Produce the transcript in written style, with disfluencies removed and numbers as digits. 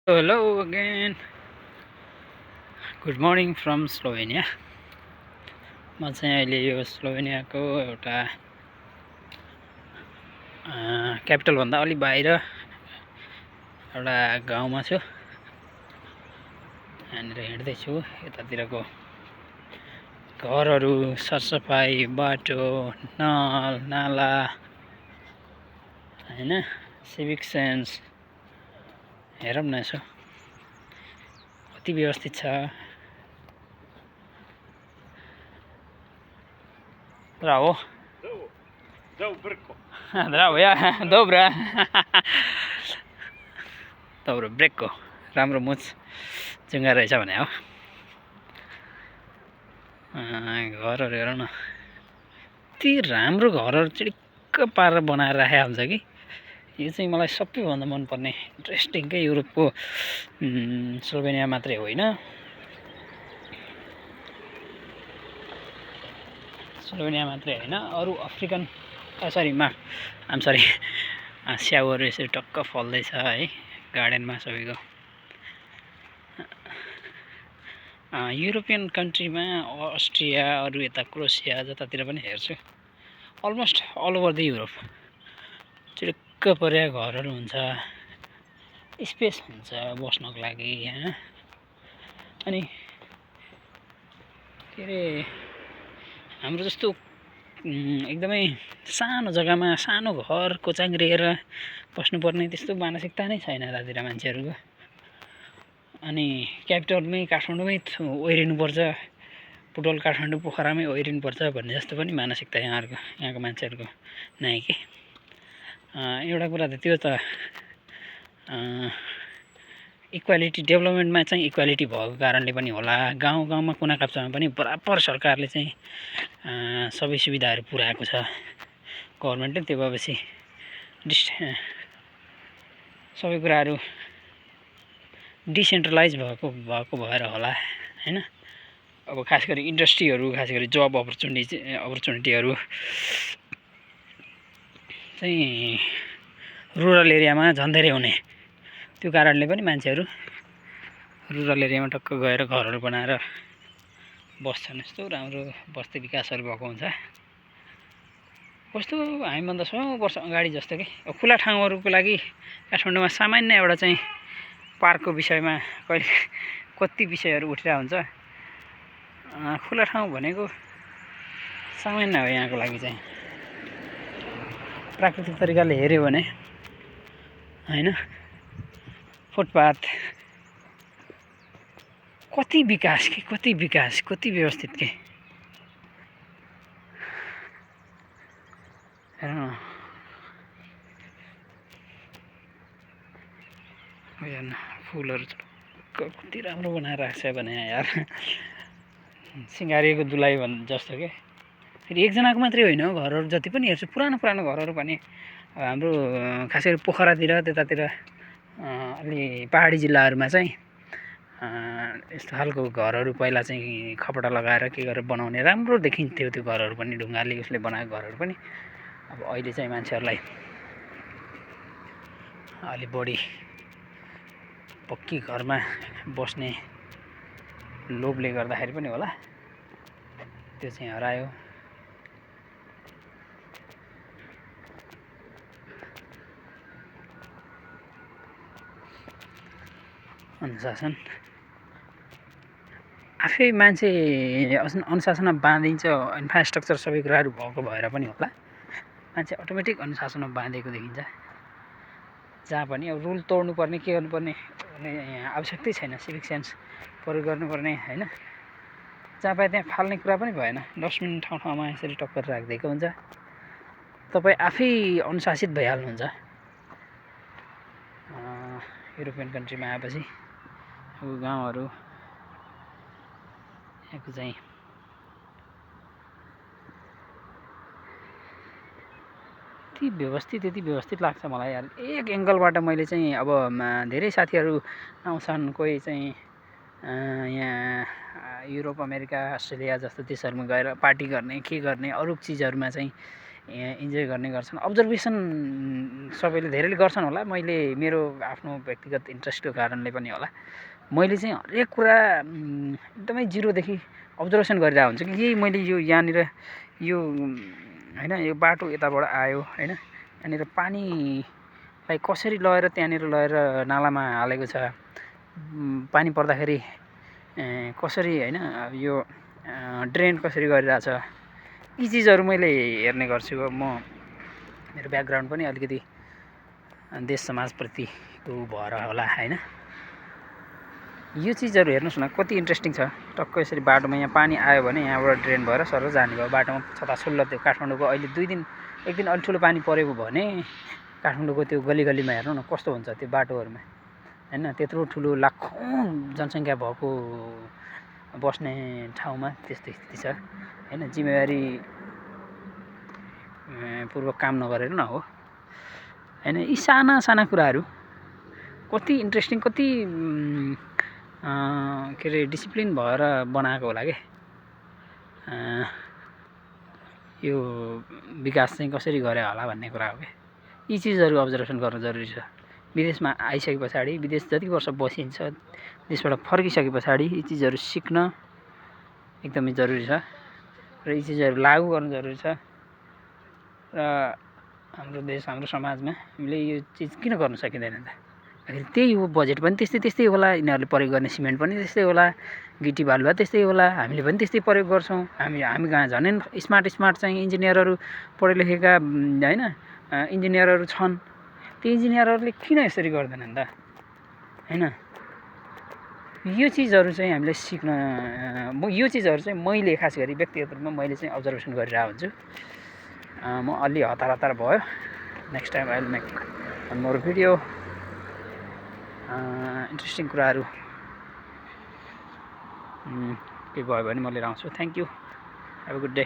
Hello again. Good morning from Slovenia. म चाहिँ अहिले यो स्लोभेनियाको एउटा क्यापिटल भन्दा अलि बाहिर एउटा गाउँमा छु। यहाँनिर हिँड्दै छु। यतातिरको घरहरू, सरसफाइ, बाटो, नल नाला हैन, सिभिक सेन्स हेरौँ न यसो कति व्यवस्थित छ। Bravo. Bravo, ja, dobra. Dobro, ब्रेकको राम्रो मुच चुङ्गा रहेछ भने हो। घरहरू हेरौँ न, यति राम्रो घरहरू चिडिक्क पारेर बनाएर राखेको हुन्छ कि यो चाहिँ मलाई सबैभन्दा मनपर्ने इन्ट्रेस्टिङ के युरोपको स्लोभेनिया मात्रै होइन, स्लोभेनिया मात्रै होइन अरू अफ्रिकन स्याउहरू यसरी टक्क फल्दैछ है गार्डनमा सबैको। युरोपियन कन्ट्रीमा अस्ट्रिया, अरू यता क्रोसिया जतातिर पनि हेर्छु, almost all over the Europe चिडिक्क परेका घरहरू हुन्छ, स्पेस हुन्छ बस्नको लागि होइन। अनि के अरे हाम्रो जस्तो एकदमै सानो जग्गामा सानो घर कोचाङ्ग्रिएर बस्नुपर्ने त्यस्तो मानसिकता नै छैन यतातिर मान्छेहरूको। अनि क्यापिटलमै काठमाडौँमै ओइरिनुपर्छ, पुटोल काठमाडौँ पोखरामै ओइरिनुपर्छ भन्ने जस्तो पनि मानसिकता यहाँको मान्छेहरूको नै के। एउटा कुरा त त्यो त इक्वालिटी डेभलपमेन्टमा चाहिँ इक्वालिटी भएको कारणले पनि होला, गाउँ गाउँमा कुना काप्चामा पनि बराबर सरकारले चाहिँ सबै सुविधाहरू पुर्याएको छ गभर्मेन्टले। त्यो भएपछि सबै कुराहरू डिसेन्ट्रलाइज भएको भएर होला हैन। अब खास गरी इन्डस्ट्रीहरू, खास गरी जब अपर्च्युनिटीहरू चाहिँ रुरल एरियामा झन् धेरै हुने, त्यो कारणले पनि मान्छेहरू रुरल एरियामा टक्क गएर घरहरू बनाएर बस्छन्। यस्तो राम्रो बस्ती विकासहरू भएको हुन्छ कस्तो हामीभन्दा 100 वर्ष अगाडि जस्तो कि। अब खुला ठाउँहरूको लागि काठमाडौँमा सामान्य एउटा चाहिँ पार्कको विषयमा कहिले कति विषयहरू उठिरहेको हुन्छ। खुला ठाउँ भनेको सामान्य हो यहाँको लागि चाहिँ, प्राकृतिक तरिकाले हेऱ्यो भने हैन। फुटपाथ कति विकास के, कति व्यवस्थित के। हेर्न फुलहरू कति राम्रो बनाएर राख्छ भने यार, सिँगारिएको दुलाइ जस्तो के। फेरि एकजनाको मात्रै होइन हो, घरहरू जति पनि हेर्छु पुरानो घरहरू पनि हाम्रो खास गरी पोखरातिर त्यतातिर अलि पहाडी जिल्लाहरूमा चाहिँ यस्तो खालको घरहरू पहिला चाहिँ खपडा लगाएर के गरेर बनाउने राम्रो देखिन्थ्यो। त्यो घरहरू पनि ढुङ्गाले उसले बनाएको घरहरू पनि अब अहिले चाहिँ मान्छेहरूलाई अलि बढी पक्की घरमा बस्ने लोभले गर्दाखेरि पनि होला त्यो चाहिँ हरायो। अनुशासन आफै मान्छे अनुशासनमा बाँधिन्छ, इन्फ्रास्ट्रक्चर सबै कुराहरू भएको भएर पनि होला मान्छे अटोमेटिक अनुशासनमा बाँधेको देखिन्छ। जहाँ पनि अब रुल तोड्नुपर्ने के गर्नुपर्ने आवश्यकतै छैन, सिभिक सेन्स प्रयोग गर्नुपर्ने होइन। जहाँ पाए त्यहाँ फाल्ने कुरा पनि भएन, डस्टबिन ठाउँमा यसरी टक्कर राखिदिएको हुन्छ, तपाईँ आफै अनुशासित भइहाल्नुहुन्छ। युरोपियन कन्ट्रीमा आएपछि गाउँहरू यहाँको चाहिँ यति व्यवस्थित लाग्छ मलाई यार। एक एङ्गलबाट मैले चाहिँ अब धेरै साथीहरू आउँछन्, कोही चाहिँ यहाँ युरोप, अमेरिका, अस्ट्रेलिया जस्तो देशहरूमा गएर पार्टी गर्ने के गर्ने अरू चिजहरूमा चाहिँ इन्जोय गर्ने गर्छन्। अब्जर्भेसन सबैले धेरैले गर्छन् होला, मैले मेरो आफ्नो व्यक्तिगत इन्ट्रेस्टको कारणले पनि होला, मैले चाहिँ हरेक कुरा एकदमै जिरोदेखि अब्जर्भेसन गरिरहेको हुन्छु कि यही मैले यो यहाँनिर यो होइन यो बाटो यताबाट आयो होइन, यहाँनिर पानीलाई कसरी लगेर त्यहाँनिर लगेर नालामा हालेको छ, पानी पर्दाखेरि कसरी होइन यो ड्रेन कसरी गरिरहेछ, यी चिजहरू मैले हेर्ने गर्छु। म मेरो ब्याकग्राउन्ड पनि अलिकति देश समाजप्रतिको भएर होला होइन। यो चिजहरू हेर्नुहोस् न कति इन्ट्रेस्टिङ छ। टक्क यसरी बाटोमा यहाँ पानी आयो भने यहाँबाट ड्रेन भएर सर जाने भयो बाटोमा छताछुल्ल। त्यो काठमाडौँको अहिले एक दिन अलि ठुलो पानी परेको भने काठमाडौँको त्यो गलीगलीमा हेर्नु न कस्तो हुन्छ त्यो बाटोहरूमा होइन। त्यत्रो ठुलो लाखौँ जनसङ्ख्या भएको बस्ने ठाउँमा त्यस्तो स्थिति छ होइन। जिम्मेवारी पूर्वक काम नगरेर न हो होइन। यी साना साना कुराहरू कति इन्ट्रेस्टिङ, कति के अरे डिसिप्लिन भएर बनाएको होला के। यो विकास चाहिँ कसरी गरे होला भन्ने कुरा हो क्या। यी चिजहरू अब्जर्भेसन गर्न जरुरी छ। विदेशमा आइसके पछाडि, विदेश जति वर्ष बसिन्छ, देशबाट फर्किसके पछाडि यी चिजहरू सिक्न एकदमै जरुरी छ र यी चिजहरू लागू गर्नु जरुरी छ। र हाम्रो देश, हाम्रो समाजमा हामीले यो चिज किन गर्न सकिँदैन त? आखिर त्यही हो, बजेट पनि त्यस्तै होला, यिनीहरूले प्रयोग गर्ने सिमेन्ट पनि त्यस्तै होला, गिटी बालुवा त्यस्तै होला, हामीले पनि त्यस्तै प्रयोग गर्छौँ। हामी कहाँ झन् स्मार्ट चाहिँ इन्जिनियरहरू पढे लेखेका होइन इन्जिनियरहरू छन्। ती इन्जिनियरहरूले किन यसरी गर्दैनन् त होइन। यो चिजहरू चाहिँ हामीले सिक्न, यो चिजहरू चाहिँ मैले खास गरी व्यक्तिगत रूपमा मैले चाहिँ अब्जर्भेसन गरिरहेको हुन्छु। म अलि हतार भयो। Next time I will make one more video. Interesting कुराहरू के भयो भने म लिएर आउँछु। Thank you, have a good day.